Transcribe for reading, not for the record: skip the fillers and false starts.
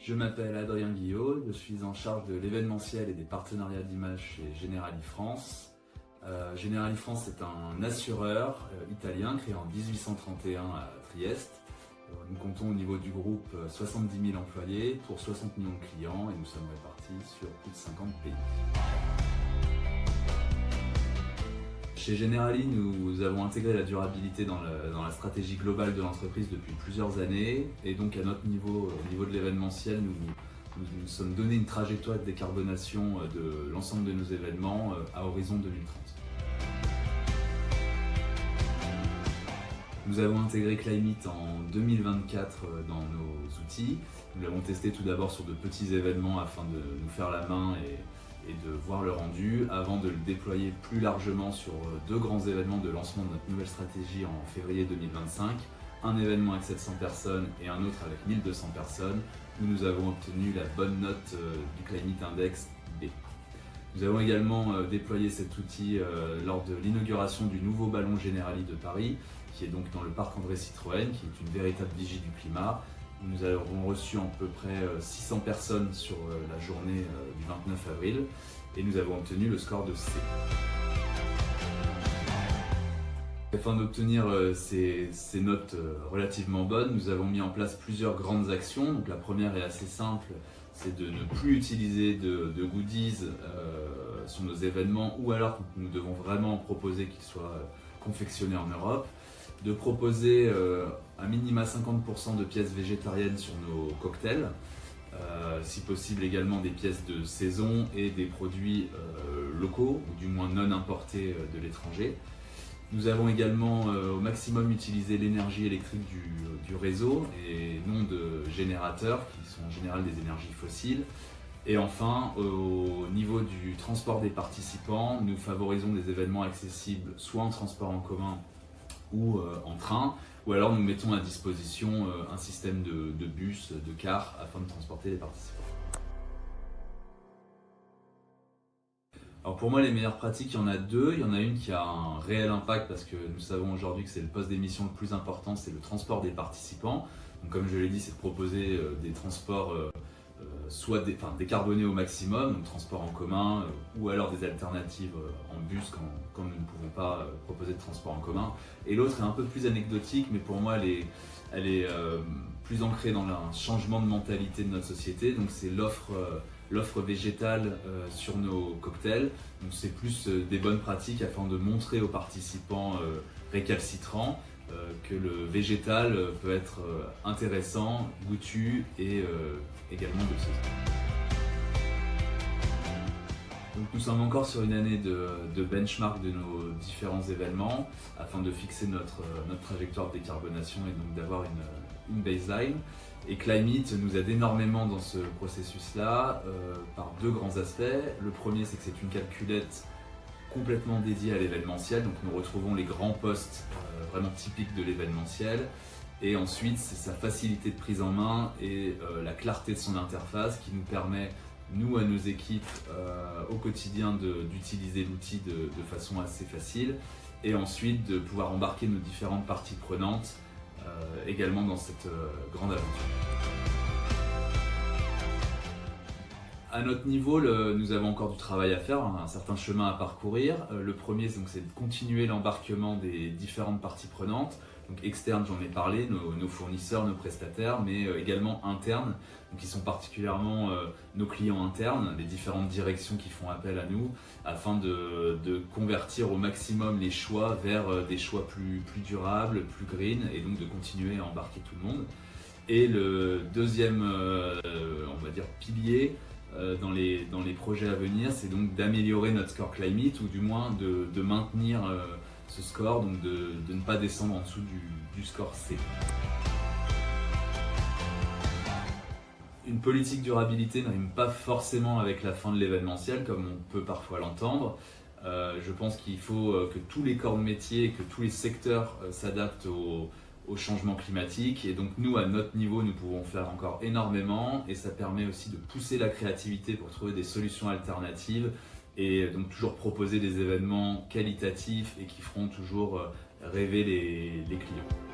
Je m'appelle Adrien Guillot, je suis en charge de l'événementiel et des partenariats d'image chez Generali France. Generali France est un assureur italien créé en 1831 à Trieste. Nous comptons au niveau du groupe 70 000 employés pour 60 millions de clients et nous sommes répartis sur plus de 50 pays. Chez Generali, nous avons intégré la durabilité dans la stratégie globale de l'entreprise depuis plusieurs années et donc à notre niveau, au niveau de l'événementiel, nous sommes donné une trajectoire de décarbonation de l'ensemble de nos événements à horizon 2030. Nous avons intégré Climate en 2024 dans nos outils. Nous l'avons testé tout d'abord sur de petits événements afin de nous faire la main et de voir le rendu, avant de le déployer plus largement sur deux grands événements de lancement de notre nouvelle stratégie en février 2025. Un événement avec 700 personnes et un autre avec 1200 personnes, où nous avons obtenu la bonne note du Climate Index B. Nous avons également déployé cet outil lors de l'inauguration du nouveau ballon Generali de Paris, qui est donc dans le parc André Citroën, qui est une véritable vigie du climat. Nous avons reçu à peu près 600 personnes sur la journée du 29 avril et nous avons obtenu le score de C. Afin d'obtenir ces notes relativement bonnes, nous avons mis en place plusieurs grandes actions. Donc la première est assez simple, c'est de ne plus utiliser de goodies sur nos événements ou alors nous devons vraiment proposer qu'ils soient confectionnés en Europe. De proposer un minima 50% de pièces végétariennes sur nos cocktails, si possible également des pièces de saison et des produits locaux, ou du moins non importés de l'étranger. Nous avons également au maximum utilisé l'énergie électrique du réseau et non de générateurs qui sont en général des énergies fossiles. Et enfin, au niveau du transport des participants, nous favorisons des événements accessibles soit en transport en commun ou en train, ou alors nous mettons à disposition un système de bus, de cars, afin de transporter les participants. Alors pour moi, les meilleures pratiques, il y en a deux. Il y en a une qui a un réel impact parce que nous savons aujourd'hui que c'est le poste d'émission le plus important, c'est le transport des participants. Donc comme je l'ai dit, c'est de proposer des transports soit décarbonés au maximum, donc transport en commun, ou alors des alternatives en bus quand nous ne pouvons pas proposer de transport en commun. Et l'autre est un peu plus anecdotique, mais pour moi elle est plus ancrée dans un changement de mentalité de notre société. Donc c'est l'offre végétale sur nos cocktails. Donc c'est plus des bonnes pratiques afin de montrer aux participants récalcitrants que le végétal peut être intéressant, goûtu et également de saison. Donc nous sommes encore sur une année de benchmark de nos différents événements afin de fixer notre trajectoire de décarbonation et donc d'avoir une baseline. Et Climate nous aide énormément dans ce processus-là par deux grands aspects. Le premier, c'est que c'est une calculette complètement dédiée à l'événementiel, donc nous retrouvons les grands postes vraiment typiques de l'événementiel. Et ensuite, c'est sa facilité de prise en main et la clarté de son interface qui nous permet, nous, à nos équipes, au quotidien, d'utiliser l'outil de façon assez facile et ensuite de pouvoir embarquer nos différentes parties prenantes également dans cette grande aventure. À notre niveau, nous avons encore du travail à faire, un certain chemin à parcourir. Le premier, c'est de continuer l'embarquement des différentes parties prenantes. Donc externes, j'en ai parlé, nos fournisseurs, nos prestataires, mais également internes, qui sont particulièrement nos clients internes, les différentes directions qui font appel à nous, afin de convertir au maximum les choix vers des choix plus durables, plus green, et donc de continuer à embarquer tout le monde. Et le deuxième, on va dire, pilier, dans les projets à venir, c'est donc d'améliorer notre score Climate ou du moins de maintenir ce score, donc de ne pas descendre en dessous du score C. Une politique durabilité ne rime pas forcément avec la fin de l'événementiel comme on peut parfois l'entendre. Je pense qu'il faut que tous les corps de métier, que tous les secteurs s'adaptent au changement climatique et donc nous à notre niveau nous pouvons faire encore énormément et ça permet aussi de pousser la créativité pour trouver des solutions alternatives et donc toujours proposer des événements qualitatifs et qui feront toujours rêver les clients.